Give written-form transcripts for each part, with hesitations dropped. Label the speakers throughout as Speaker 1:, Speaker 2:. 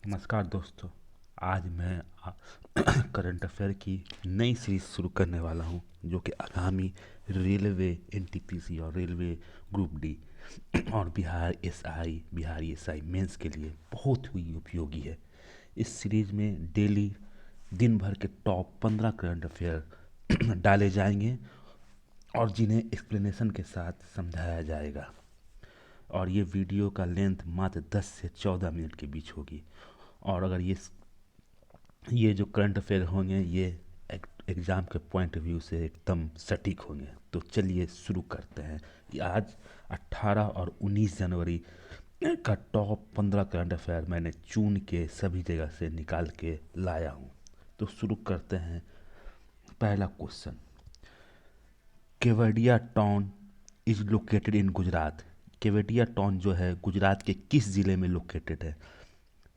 Speaker 1: नमस्कार दोस्तों। आज मैं करंट अफेयर की नई सीरीज शुरू करने वाला हूं, जो कि आगामी रेलवे एनटीपीसी और रेलवे ग्रुप डी और बिहार एसआई मेंस के लिए बहुत ही उपयोगी है। इस सीरीज में डेली दिन भर के टॉप 15 करंट अफेयर डाले जाएंगे और जिन्हें एक्सप्लेनेशन के साथ समझाया जाएगा। और ये वीडियो का लेंथ मात्र 10 से 14 मिनट के बीच होगी। और अगर ये जो करंट अफेयर होंगे ये एग्ज़ाम के पॉइंट ऑफ व्यू से एकदम सटीक होंगे। तो चलिए शुरू करते हैं कि आज 18 और 19 जनवरी का टॉप 15 करंट अफेयर मैंने चुन के सभी जगह से निकाल के लाया हूँ। तो शुरू करते हैं। पहला question, Kevadia town is located in Gujarat. Kevadia town जो है गुजरात के किस ज़िले में लोकेटेड है?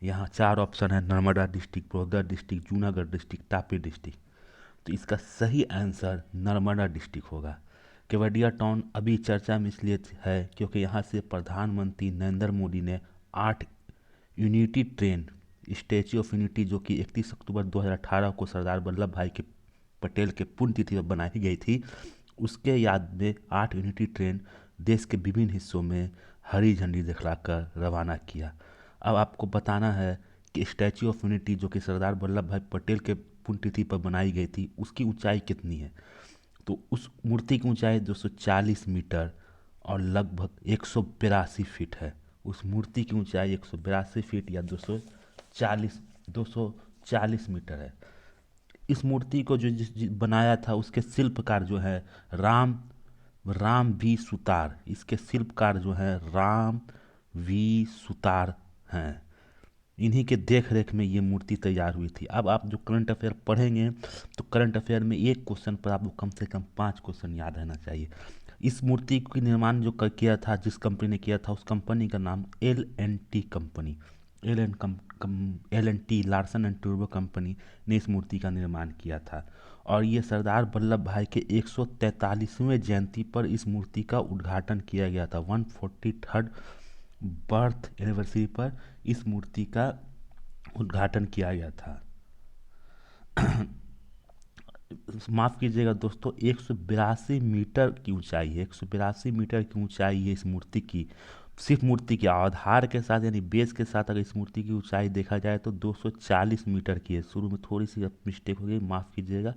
Speaker 1: यहाँ चार ऑप्शन है: Narmada district, Baroda district, Junagadh district, Tapi district. तो इसका सही आंसर नर्मदा डिस्ट्रिक्ट होगा। केवडिया टाउन अभी चर्चा में इसलिए है क्योंकि यहाँ से प्रधानमंत्री नरेंद्र मोदी ने 8 unity train, statue of unity जो कि 31 अक्टूबर 2018 को सरदार वल्लभ भाई के पटेल के पुण्यतिथि पर बनाई गई थी, उसके याद में 8 यूनिटी ट्रेन देश के विभिन्न हिस्सों में हरी झंडी दिखलाकर रवाना किया। अब आपको बताना है कि स्टैच्यू ऑफ यूनिटी जो कि सरदार वल्लभ भाई पटेल के पुण्यतिथि पर बनाई गई थी, उसकी ऊंचाई कितनी है? तो उस मूर्ति की ऊंचाई 240 मीटर और लगभग 182 फीट है। उस मूर्ति की ऊंचाई 182 फीट या 240 मीटर है। इस मूर्ति को जो बनाया था उसके शिल्पकार जो है राम राम वी सुतार। इसके शिल्पकार जो है राम वी सुतार हैं। इन्हीं के देख रेख में ये मूर्ति तैयार हुई थी। अब आप जो करंट अफेयर पढ़ेंगे तो करंट अफेयर में एक क्वेश्चन पर आपको कम से कम 5 क्वेश्चन याद रहना चाहिए। इस मूर्ति का निर्माण जो किया था, जिस कंपनी ने किया था, उस कंपनी का नाम L&T company, L&T Larsen and Toubro company ने इस मूर्ति का निर्माण किया था। और ये सरदार वल्लभ भाई के 143वें जयंती पर इस मूर्ति का उद्घाटन किया गया था। 143rd बर्थ एनिवर्सरी पर इस मूर्ति का उद्घाटन किया गया था। माफ़ कीजिएगा दोस्तों, 182 मीटर की ऊंचाई है। 182 मीटर की ऊंचाई है इस मूर्ति की। सिर्फ मूर्ति के आधार के साथ यानी बेस के साथ अगर इस मूर्ति की ऊंचाई देखा जाए तो 240 मीटर की है। शुरू में थोड़ी सी मिस्टेक हो गई, माफ़ कीजिएगा।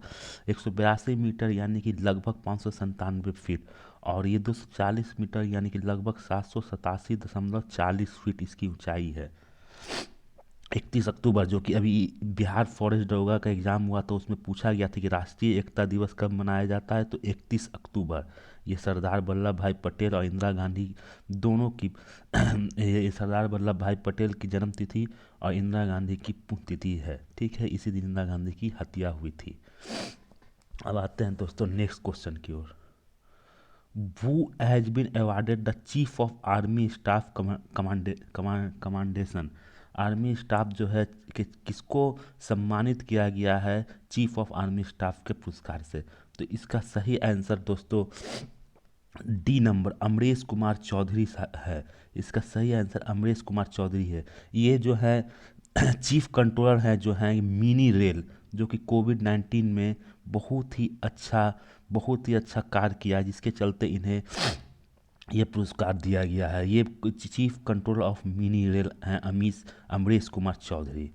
Speaker 1: 182 मीटर यानी कि लगभग 597 फीट, और ये 240 मीटर यानी कि लगभग 787.40 फीट इसकी ऊंचाई है। 31 अक्टूबर, जो कि अभी बिहार फॉरेस्ट दरोगा का एग्ज़ाम हुआ तो उसमें पूछा गया था कि राष्ट्रीय एकता दिवस कब मनाया जाता है, तो 31 अक्टूबर। ये सरदार वल्लभ भाई पटेल और इंदिरा गांधी दोनों की ये सरदार वल्लभ भाई पटेल की जन्मतिथि और इंदिरा गांधी की पुण्यतिथि है। ठीक है, इसी दिन इंदिरा गांधी की हत्या हुई थी। अब आते हैं दोस्तों नेक्स्ट क्वेश्चन की ओर। Who has been awarded the Chief of Army Staff commendation? Army staff जो है किसको सम्मानित किया गया है चीफ ऑफ आर्मी स्टाफ के पुरस्कार से? तो इसका सही आंसर दोस्तों डी नंबर अमरीश कुमार चौधरी है। इसका सही आंसर अमरीश कुमार चौधरी है। ये जो है चीफ कंट्रोलर है जो है मिनी रेल, जो कि कोविड-19 में बहुत ही अच्छा कार्य किया, जिसके चलते इन्हें ये पुरस्कार दिया गया है। ये chief controller of mini rail हैं अमरीश कुमार चौधरी।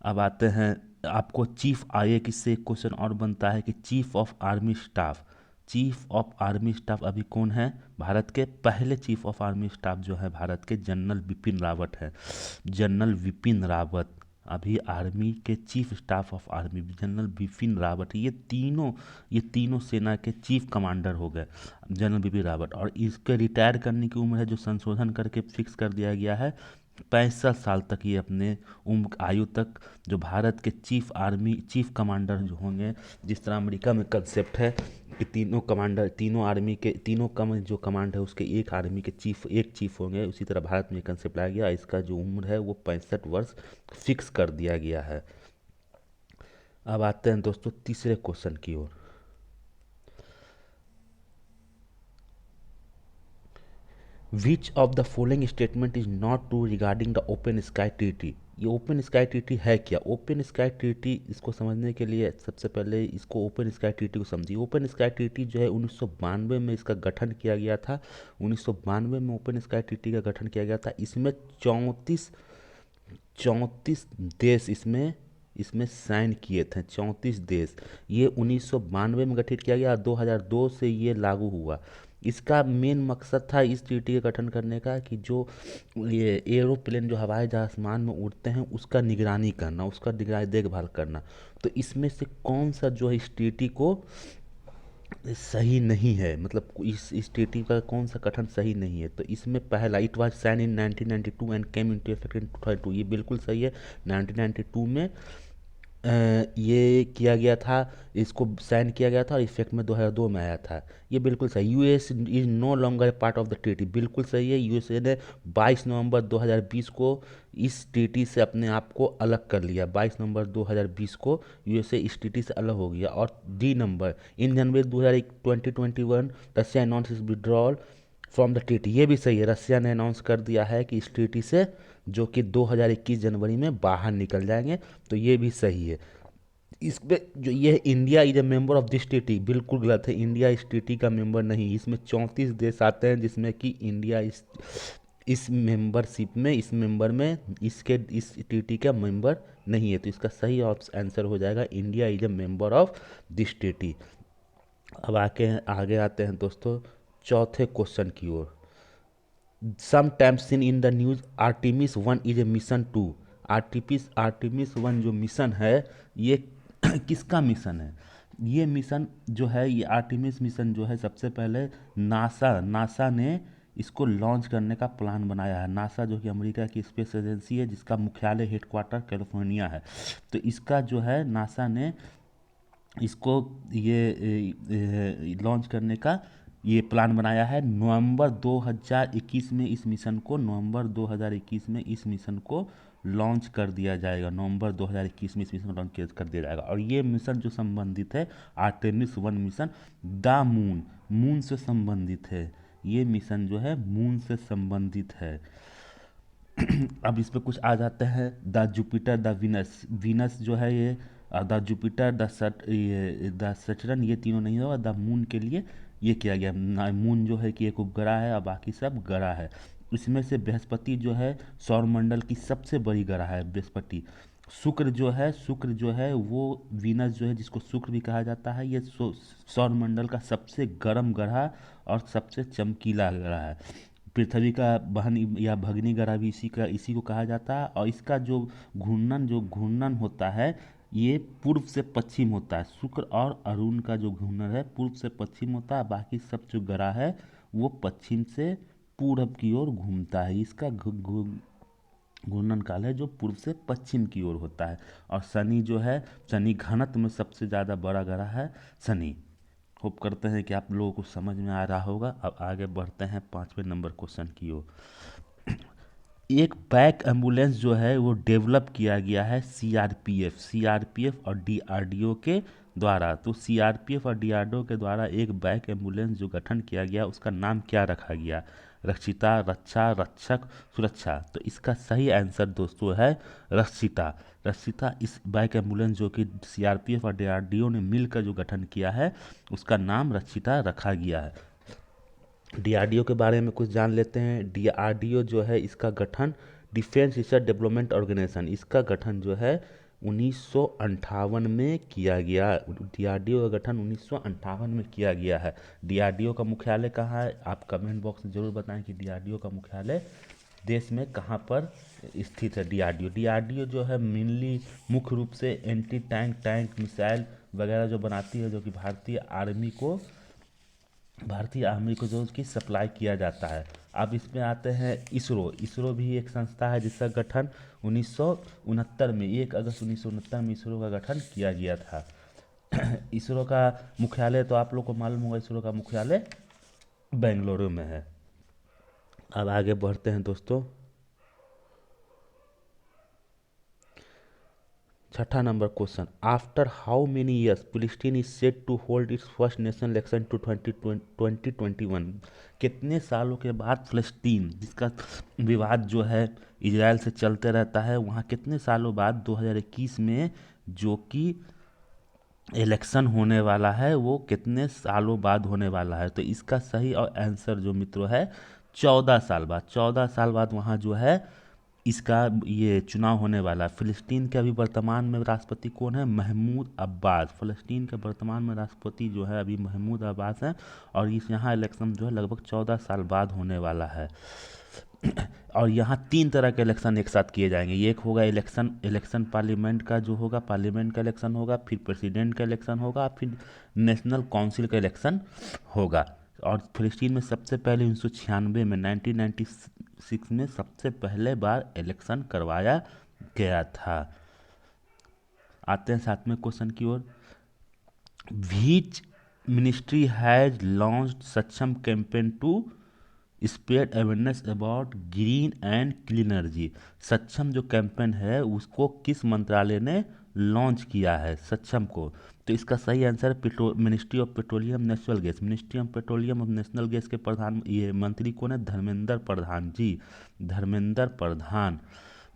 Speaker 1: अब आते हैं, आपको चीफ आगे किससे एक क्वेश्चन और बनता है कि chief of army staff, chief of army staff अभी कौन है? भारत के पहले चीफ ऑफ आर्मी स्टाफ जो है भारत के जनरल बिपिन रावत है। जनरल बिपिन रावत अभी आर्मी के chief staff of army general Bipin Rawat, ये तीनों सेना के चीफ कमांडर हो गए जनरल बिपिन रावत। और इसके रिटायर करने की उम्र है जो संशोधन करके फिक्स कर दिया गया है 65 साल तक। ये अपने उम्र आयु तक जो भारत के चीफ कमांडर जो होंगे, जिस तरह अमेरिका में कंसेप्ट है कि तीनों कमांडर, तीनों आर्मी के तीनों कम जो कमांड है उसके एक आर्मी के एक चीफ होंगे, उसी तरह भारत में कंसेप्ट लाया गया। इसका जो उम्र है वो 65 वर्ष फिक्स कर दिया गया है। अब आते हैं दोस्तों तीसरे क्वेश्चन की ओर। Which of the following statement is not true regarding the open sky treaty? ये ओपन स्काई ट्रीटी है क्या? ओपन स्काई ट्रीटी, इसको समझने के लिए सबसे पहले इसको ओपन स्काई ट्रीटी को समझिए। ओपन स्काई ट्रीटी जो है 1992 में इसका गठन किया गया था। 1992 में ओपन स्काई ट्रीटी का गठन किया गया था। इसमें 34 34 देश इसमें इसमें साइन किए थे, 34 देश। ये 1992 में गठित किया गया, 2002 से ये लागू हुआ। इसका मेन मकसद था इस ट्रीटी का गठन करने का कि जो ये एरोप्लेन जो हवाई जहाज आसमान में उड़ते हैं उसका निगरानी करना, उसका निगरानी देखभाल करना। तो इसमें से कौन सा जो है इस ट्रीटी को सही नहीं है, मतलब इस ट्रीटी का कौन सा गठन सही नहीं है? तो इसमें पहला, it was sign in 1992 and came into effect in 2002, ये बिल्कुल सही है। 1992 में ये किया गया था, इसको साइन किया गया था और इफेक्ट में 2002 में आया था। ये बिल्कुल सही। US is no longer part of the treaty, बिल्कुल सही है। यूएसए ने 22 नवंबर 2020 को इस ट्रीटी से अपने आप को अलग कर लिया। 22 नवंबर 2020 को यूएसए इस ट्रीटी से अलग हो गया। और D number, in January 2021 Russia announce is withdrawal from the treaty, ये भी सही है। रसिया ने अनाउंस कर दिया है कि इस ट्रीटी से जो कि 2021 जनवरी में बाहर निकल जाएंगे, तो ये भी सही है। इस पे जो ये India is a member of this treaty, बिल्कुल गलत है। इंडिया इस ट्रीटी का मेंबर नहीं। इसमें 34 देश आते हैं जिसमें कि इंडिया इस मेंबरशिप में, इस मेंबर में, इस ट्रीटी का मेंबर नहीं है। तो इसका सही आंसर हो जाएगा India is a member of this treaty. अब आगे आते हैं दोस्तों चौथे क्वेश्चन की ओर। Sometimes seen in the news Artemis 1 is a mission to. Artemis 1 जो मिशन है ये किसका मिशन है? ये मिशन जो है, ये आर्टिमिस मिशन जो है, सबसे पहले नासा ने इसको लॉन्च करने का प्लान बनाया है। नासा जो कि अमेरिका की स्पेस एजेंसी है जिसका मुख्यालय हेडक्वार्टर कैलिफोर्निया है। तो इसका जो है नासा ने इसको ये लॉन्च करने का ये प्लान बनाया है। नवंबर 2021 में इस मिशन को, नवंबर 2021 में इस मिशन को लॉन्च कर दिया जाएगा। नवंबर 2021 में इस मिशन को लॉन्च कर दिया जाएगा। और ये मिशन जो संबंधित है आर्टेमिस 1 मिशन, द मून से संबंधित है। ये मिशन जो है मून से संबंधित है। अब इस पे कुछ आ जाते हैं। The Jupiter the Venus, Venus जो है ये, द जुपिटर द सचरन, ये तीनों नहीं होगा। द मून के लिए ये किया गया। मून जो है कि एक उपग्रह है और बाकी सब ग्रह है। इसमें से बृहस्पति जो है सौरमंडल की सबसे बड़ी ग्रह है बृहस्पति। शुक्र जो है वो, वीनस जो है जिसको शुक्र भी कहा जाता है, ये सौरमंडल का सबसे गर्म ग्रह और सबसे चमकीला ग्रह है। पृथ्वी का बहन या भगिनी ग्रह भी इसी को कहा जाता है। और इसका जो घूर्णन होता है ये पूर्व से पश्चिम होता है। शुक्र और अरुण का जो घूर्णन है पूर्व से पश्चिम होता है। बाकी सब जो ग्रह है वो पश्चिम से पूरब की ओर घूमता है। इसका घूर्णन काल है जो पूर्व से पश्चिम की ओर होता है। और शनि जो है, शनि घनत्व में सबसे ज़्यादा बड़ा ग्रह है शनि। होप करते हैं कि आप लोगों को समझ में आ रहा होगा। अब आगे बढ़ते हैं 5वें नंबर क्वेश्चन की ओर। एक बैक एम्बुलेंस जो है वो डेवलप किया गया है सीआरपीएफ और डीआरडीओ के द्वारा। तो सीआरपीएफ और डीआरडीओ के द्वारा एक बैक एम्बुलेंस जो गठन किया गया उसका नाम क्या रखा गया? रक्षिता, रक्षा, रक्षक, सुरक्षा। तो इसका सही आंसर दोस्तों है रक्षिता। रक्षिता इस बैक एम्बुलेंस जो कि सीआरपीएफ और डीआरडीओ ने मिलकर जो गठन किया है उसका नाम रक्षिता रखा गया है। डीआरडीओ के बारे में कुछ जान लेते हैं। डीआरडीओ जो है इसका गठन डिफेंस रिसर्च डेवलपमेंट ऑर्गेनाइजेशन, इसका गठन जो है 1958 में किया गया। डीआरडीओ का गठन 1958 में किया गया है। डीआरडीओ का मुख्यालय कहाँ है? आप कमेंट बॉक्स में जरूर बताएं कि डीआरडीओ का मुख्यालय देश में कहाँ पर स्थित है। डीआरडीओ डीआरडीओ जो है मेनली मुख्य रूप से एंटी टैंक मिसाइल वगैरह जो बनाती है, जो कि भारतीय आर्मी को जो कि सप्लाई किया जाता है। अब इसमें आते हैं इसरो भी एक संस्था है जिसका गठन 1969 में, 1 अगस्त 1969 में इसरो का गठन किया गया था। इसरो का मुख्यालय तो आप लोग को मालूम होगा, इसरो का मुख्यालय बेंगलुरु में है। अब आगे बढ़ते हैं दोस्तों छठा number question, after how many years Palestine is set to hold its first national election to 2021। कितने सालों के बाद फिलिस्तीन, जिसका विवाद जो है इजराइल से चलते रहता है, वहाँ कितने सालों बाद 2021 में जो कि इलेक्शन होने वाला है, वो कितने सालों बाद होने वाला है? तो इसका सही और आंसर जो मित्रों है 14 साल बाद। 14 साल बाद वहाँ जो है इसका ये चुनाव होने वाला है। फिलिस्तीन के अभी वर्तमान में राष्ट्रपति कौन है? महमूद अब्बास। फिलिस्तीन के वर्तमान में राष्ट्रपति जो है अभी महमूद अब्बास हैं, और इस यहाँ इलेक्शन जो है लगभग 14 साल बाद होने वाला है। और यहाँ 3 तरह के इलेक्शन एक साथ किए जाएंगे। ये एक होगा इलेक्शन पार्लियामेंट का जो होगा, पार्लियामेंट का इलेक्शन होगा, फिर प्रेसिडेंट का इलेक्शन होगा, फिर नेशनल काउंसिल का इलेक्शन होगा। और फिलिस्तीन में सबसे पहले 1996 में 1996 में सबसे पहले बार इलेक्शन करवाया गया था। आते हैं 7वें क्वेश्चन की ओर। Which ministry has launched Saksham campaign to spread awareness about green and clean energy. Saksham जो कैंपेन है उसको किस मंत्रालय ने लॉन्च किया है? सक्षम को। तो इसका सही आंसर है ministry of petroleum natural gas. Ministry of petroleum और नेशनल गैस के प्रधान ये मंत्री कौन है? धर्मेंद्र प्रधान जी, Dharmendra Pradhan.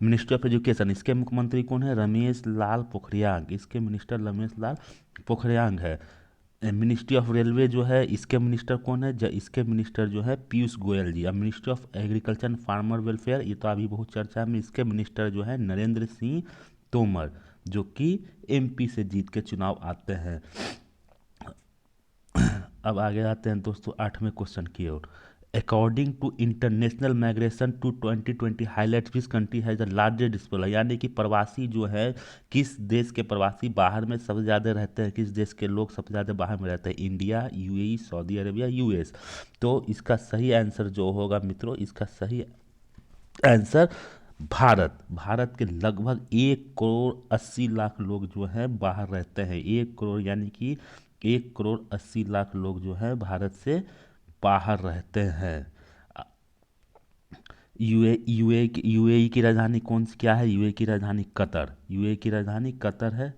Speaker 1: Ministry of education, इसके मुख्यमंत्री कौन है? रमेश लाल पोखरियाल। इसके मिनिस्टर रमेश लाल पोखरियाल है। मिनिस्ट्री ऑफ रेलवे जो है इसके मिनिस्टर कौन है? इसके मिनिस्टर जो है पीयूष गोयल जी। अब ministry of agriculture and farmer welfare, ये तो अभी बहुत चर्चा में, इसके मिनिस्टर जो है नरेंद्र सिंह तोमर, जो कि एमपी से जीत के चुनाव आते हैं। अब आगे आते हैं दोस्तों 8वें क्वेश्चन की ओर। According to international migration to 2020 highlight which country has the largest diaspora, यानी कि प्रवासी जो है किस देश के प्रवासी बाहर में सबसे ज़्यादा रहते हैं, किस देश के लोग सबसे ज़्यादा बाहर में रहते हैं? India, UAE, Saudi Arabia, US. तो इसका सही आंसर जो होगा मित्रों, इसका सही आंसर भारत। भारत के लगभग 1 करोड़ 80 लाख लोग जो हैं बाहर रहते हैं। 1 करोड़ यानी कि 1 करोड़ 80 लाख लोग जो हैं भारत से बाहर रहते हैं। यूएई की राजधानी कौन सी क्या है? यूएई की राजधानी कतर। यूएई की राजधानी कतर है।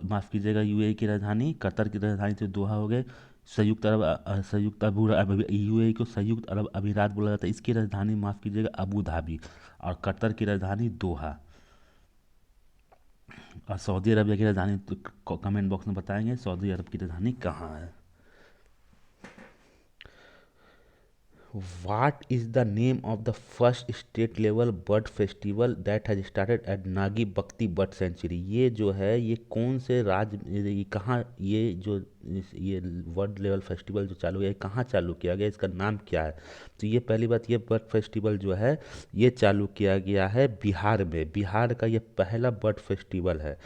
Speaker 1: माफ़ कीजिएगा, यूएई की राजधानी कतर, की राजधानी तो दोहा हो गए। संयुक्त अरब यूएई को संयुक्त अरब अमीरात बोला जाता है। इसकी राजधानी माफ़ कीजिएगा अबू धाबी, और कतर की राजधानी दोहा। और सऊदी अरबिया की राजधानी तो कमेंट बॉक्स में बताएंगे सऊदी अरब की राजधानी कहाँ है। What is the name of the first state level bird festival that has started at Nagi Nakti bird sanctuary? ये जो है ये कौन से राज्य, ये कहाँ, ये जो ये वर्ल्ड लेवल फेस्टिवल जो चालू है ये कहाँ चालू किया गया, इसका नाम क्या है? तो ये पहली बात, ये बर्ड फेस्टिवल जो है ये चालू किया गया है बिहार में। बिहार का ये पहला बर्ड फेस्टिवल है।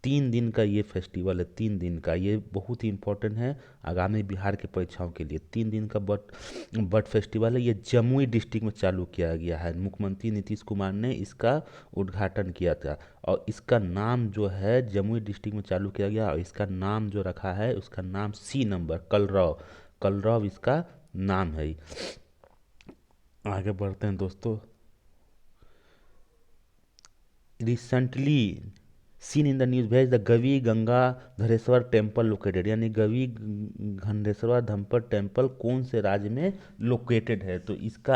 Speaker 1: 3 दिन का ये फेस्टिवल है, 3 दिन का। ये बहुत ही इम्पोर्टेंट है आगामी बिहार के परीक्षाओं के लिए। 3 दिन का बर्ड फेस्टिवल है। ये जमुई डिस्ट्रिक्ट में चालू किया गया है। मुख्यमंत्री नीतीश कुमार ने इसका उद्घाटन किया था, और इसका नाम जो है जमुई डिस्ट्रिक्ट में चालू किया गया, और इसका नाम जो रखा है उसका नाम सी नंबर कलरव, कलरव इसका नाम है। आगे बढ़ते हैं दोस्तों। Recently seen in the news where the Gavi Gangadhareshwara temple located, यानी गवी घंडेश्वर धम्पर टेम्पल कौन से राज्य में लोकेटेड है? तो इसका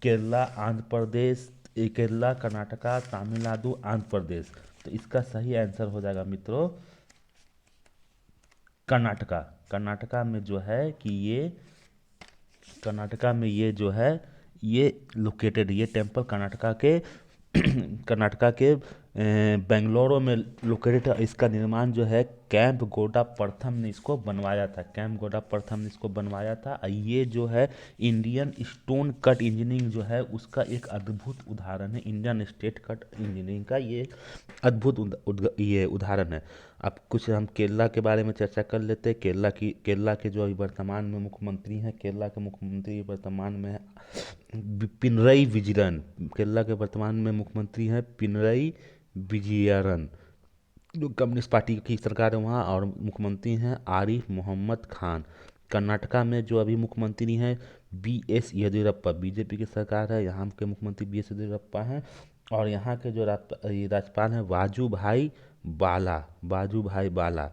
Speaker 1: केरला, आंध्र प्रदेश, केरला, कर्नाटका, तमिलनाडु, आंध्र प्रदेश। तो इसका सही आंसर हो जाएगा मित्रों कर्नाटका। कर्नाटका में जो है कि ये कर्नाटका में ये जो है ये लोकेटेड, ये टेम्पल कर्नाटका के कर्नाटका के बेंगलुरु में लोकेटेड है। इसका निर्माण जो है कैंप गोडा प्रथम ने इसको बनवाया था। कैंप गोडा प्रथम ने इसको बनवाया था। ये जो है इंडियन स्टोन कट इंजीनियरिंग जो है उसका एक अद्भुत उदाहरण है। इंडियन स्टेट कट इंजीनियरिंग का ये एक अद्भुत ये उदाहरण है। अब कुछ हम केरला के बारे में चर्चा कर लेते हैं। केरला के जो अभी वर्तमान में मुख्यमंत्री हैं, केरला के मुख्यमंत्री वर्तमान में पिनरई विजयन। केरला के वर्तमान में मुख्यमंत्री हैं पिनरई विजयन, जो कम्युनिस्ट पार्टी की सरकार है वहाँ, और मुख्यमंत्री हैं आरिफ मोहम्मद खान। कर्नाटका में जो अभी मुख्यमंत्री हैं बी एस येदियुरप्पा, बीजेपी की सरकार है, यहाँ के मुख्यमंत्री बी एस येदियुरप्पा हैं। और यहाँ के जो ये राज्यपाल हैं बाजू भाई बाला।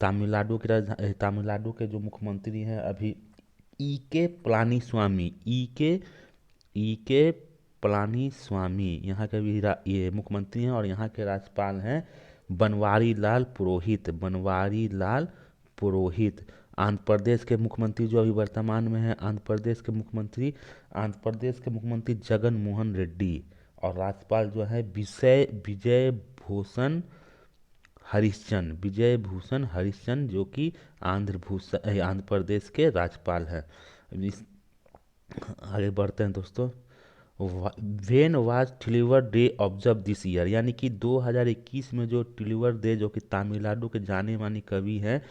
Speaker 1: तमिलनाडु के जो मुख्यमंत्री हैं अभी ई के पलानी स्वामी। ई के पलानी स्वामी यहाँ के भी ये मुख्यमंत्री हैं। और यहाँ के राज्यपाल हैं बनवारी लाल पुरोहित। आंध्र प्रदेश के मुख्यमंत्री जो अभी वर्तमान में है, आंध्र प्रदेश के मुख्यमंत्री जगन मोहन रेड्डी। और राज्यपाल जो है विजय भूषण हरिश्चंद्र, जो कि आंध्र प्रदेश के राज्यपाल हैं। इस आगे बढ़ते हैं दोस्तों। When was the liver day observe this year, यानी कि 2021 में जो टिलीवर डे, जो कि तमिलनाडु के जाने माने कवि हैं,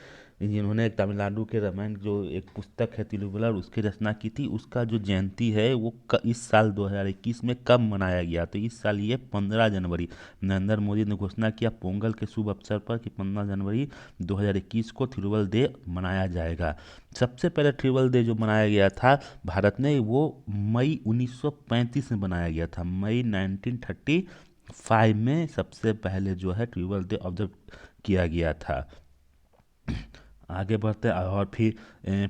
Speaker 1: जिन्होंने तमिलनाडु के रामायण जो एक पुस्तक है तिरुवल्लुवर, उसकी रचना की थी, उसका जो जयंती है वो इस साल 2021 में कब मनाया गया? तो इस साल ये 15 जनवरी। नरेंद्र मोदी ने घोषणा किया पोंगल के शुभ अवसर पर कि 15 जनवरी 2021 को तिरुवल डे मनाया जाएगा। सबसे पहले ट्रिबल डे जो मनाया गया था भारत में, वो मई 1935 में बनाया गया था। मई 1935 में सबसे पहले जो है ट्रिबल डे ऑब्जर्व किया गया था। आगे बढ़ते हैं। और फिर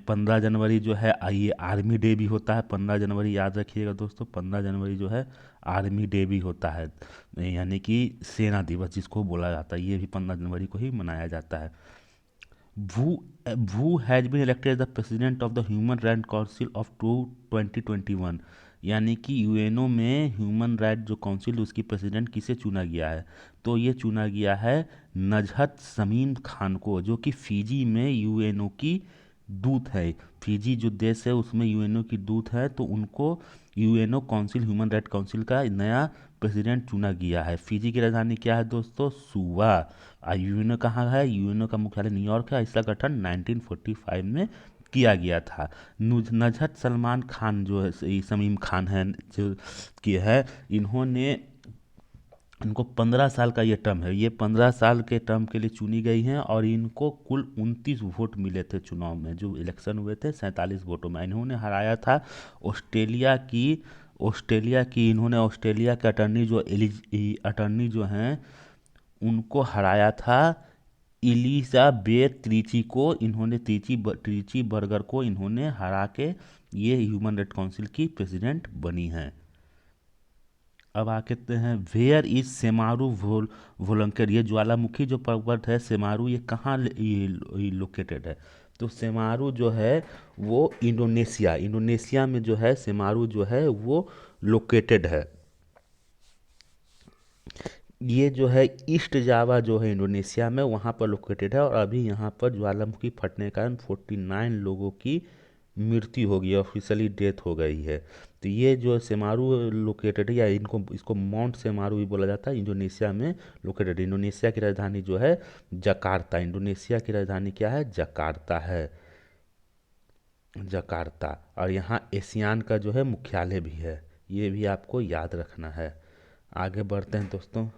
Speaker 1: 15 जनवरी जो है ये आर्मी डे भी होता है। 15 जनवरी याद रखिएगा दोस्तों, 15 जनवरी जो है आर्मी डे भी होता है, यानी कि सेना दिवस जिसको बोला जाता है, ये भी 15 जनवरी को ही मनाया जाता है। Who has been elected as the president of the Human Rights Council of 2021, यानी कि यूएनओ में ह्यूमन राइट जो काउंसिल उसकी प्रेसिडेंट किसे चुना गया है? तो ये चुना गया है नजहत शमीम खान को, जो कि फिजी में यूएनओ की दूत है। फिजी जो देश है उसमें यूएनओ की दूत है, तो उनको UNO council, human right council का नया प्रेसिडेंट चुना गया है। फिजी की राजधानी क्या है दोस्तों? सुवा। और यूएनओ कहाँ है? यूएनओ का मुख्यालय न्यूयॉर्क है। इसका गठन 1945 में किया गया था। नजहत सलमान खान जो है, शमीम खान है जो कि है, इनको 15 साल का ये टर्म है। ये 15 साल के टर्म के लिए चुनी गई हैं। और इनको कुल 29 वोट मिले थे चुनाव में, जो इलेक्शन हुए थे 47 वोटों में। इन्होंने हराया था ऑस्ट्रेलिया के अटर्नी जो हैं उनको हराया था, इलिजाबेथ त्रिची को। इन्होंने त्रिची बर्गर को इन्होंने हरा के ये ह्यूमन राइट काउंसिल की प्रेसिडेंट बनी हैं। अब आते हैं, वेयर इज सेमारू वोलंकर, ये ज्वालामुखी जो पर्वत है सेमारू, ये कहाँ लोकेटेड है? तो सेमारू जो है वो इंडोनेशिया में जो है सेमारू जो है वो लोकेटेड है। ये जो है ईस्ट जावा जो है इंडोनेशिया में, वहाँ पर लोकेटेड है। और अभी यहाँ पर ज्वालामुखी फटने के कारण 49 लोगों की मृत्यु हो गई, ऑफिशियली डेथ हो गई है। तो ये जो सेमारू लोकेटेड है, या इसको माउंट सेमारू भी बोला जाता है, इंडोनेशिया में लोकेटेड। इंडोनेशिया की राजधानी जो है जकार्ता। इंडोनेशिया की राजधानी क्या है? जकार्ता है, जकार्ता। और यहाँ एशियान का जो है मुख्यालय भी है, ये भी आपको याद रखना है। आगे बढ़ते हैं दोस्तों।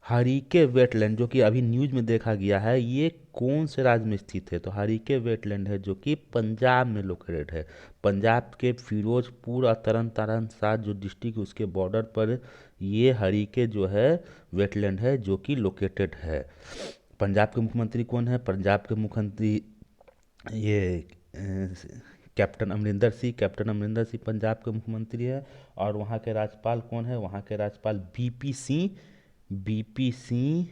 Speaker 1: हरीके वेटलैंड जो कि अभी न्यूज में देखा गया है, ये कौन से राज्य में स्थित है? तो हरीके वेटलैंड है जो कि पंजाब में लोकेटेड है। पंजाब के फिरोजपुर और तरन तारण साथ जो डिस्ट्रिक्ट उसके बॉर्डर पर ये हरीके जो है वेटलैंड है, जो कि लोकेटेड है। पंजाब के मुख्यमंत्री कौन है? पंजाब के मुख्यमंत्री ये कैप्टन अमरिंदर सिंह पंजाब के मुख्यमंत्री है। और वहाँ के राज्यपाल कौन है? वहाँ के राज्यपाल बीपी सिंह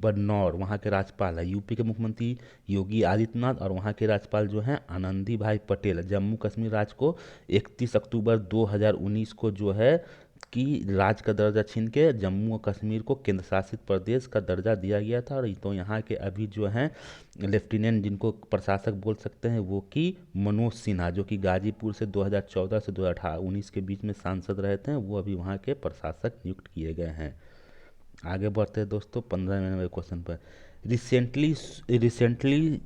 Speaker 1: बदनौर वहाँ के राज्यपाल है। यूपी के मुख्यमंत्री योगी आदित्यनाथ। और वहाँ के राज्यपाल जो हैं आनंदीभाई पटेल। जम्मू कश्मीर राज्य को 31 अक्टूबर 2019 को जो है कि राज्य का दर्जा छीन के जम्मू और कश्मीर को केंद्र शासित प्रदेश का दर्जा दिया गया था। और तो यहाँ के अभी जो हैं लेफ्टिनेंट, जिनको प्रशासक बोल सकते हैं, वो कि मनोज सिन्हा, जो कि गाजीपुर से 2014 से 2019 के बीच में सांसद रहे थे, वो अभी वहाँ के प्रशासक नियुक्त किए गए हैं। आगे बढ़ते हैं दोस्तों 15वें क्वेश्चन पर। Recently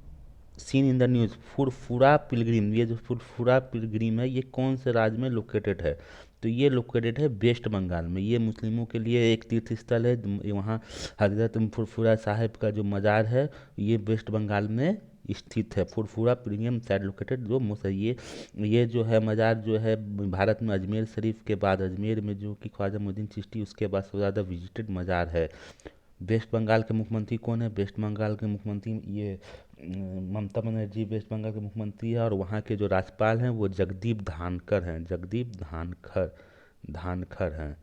Speaker 1: seen in the news Furfura Pilgrim, ये जो फुरफुरा पिलग्रिम है ये कौन से राज्य में लोकेटेड है? तो ये लोकेटेड है वेस्ट बंगाल में। ये मुस्लिमों के लिए एक तीर्थ स्थल है। वहाँ हजरत फुरफुरा साहिब का जो मज़ार है, ये वेस्ट बंगाल में स्थित है। फुरफुरा प्रीमियम साइट लोकेटेड जो ये जो है मज़ार जो है भारत में अजमेर शरीफ के बाद, अजमेर में जो कि ख्वाजा मोइनुद्दीन चिश्ती, उसके बाद सबसे ज़्यादा विजिटेड मज़ार है। वेस्ट बंगाल के मुख्यमंत्री कौन है? वेस्ट बंगाल के मुख्यमंत्री ये ममता बनर्जी वेस्ट बंगाल के मुख्यमंत्री है, और वहाँ के जो राज्यपाल हैं वो जगदीप धानकर हैं। जगदीप धानखर धानखर हैं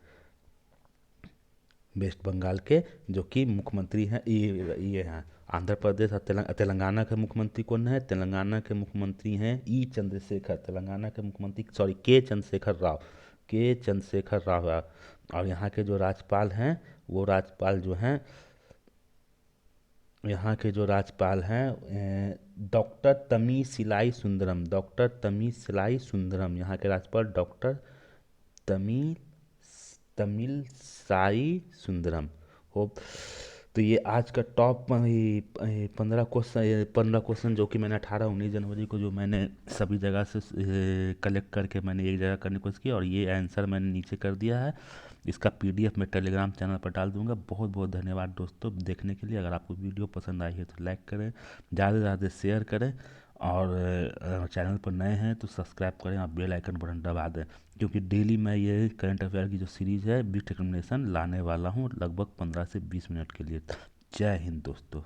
Speaker 1: वेस्ट बंगाल के, जो कि मुख्यमंत्री हैं। ये हैं। आंध्र प्रदेश और तेलंगाना के मुख्यमंत्री कौन है? तेलंगाना के मुख्यमंत्री हैं ई चंद्रशेखर। तेलंगाना के मुख्यमंत्री सॉरी के चंद्रशेखर राव, के चंद्रशेखर राव। और यहाँ के जो राज्यपाल हैं वो राज्यपाल जो हैं, यहाँ के जो राज्यपाल हैं डॉक्टर तमीसिलाई सुंदरम, डॉक्टर तमीसिलाई सुंदरम। यहाँ के राज्यपाल डॉक्टर तमिल तमिल साई सुंदरम हो। तो ये आज का टॉप 15 क्वेश्चन जो कि मैंने 18-19 जनवरी को जो मैंने सभी जगह से कलेक्ट करके मैंने एक जगह करने की कोशिश की, और ये आंसर मैंने नीचे कर दिया है। इसका पीडीएफ मैं टेलीग्राम चैनल पर डाल दूंगा। बहुत बहुत धन्यवाद दोस्तों देखने के लिए। अगर आपको वीडियो पसंद आई है तो लाइक करें, ज़्यादा से ज़्यादा शेयर करें, और चैनल पर नए हैं तो सब्सक्राइब करें और बेल आइकन बटन दबा दें, क्योंकि डेली मैं ये करंट अफेयर की जो सीरीज़ है बिग डिटर्मिनेशन लाने वाला हूँ लगभग 15 से 20 मिनट के लिए। जय हिंद दोस्तों।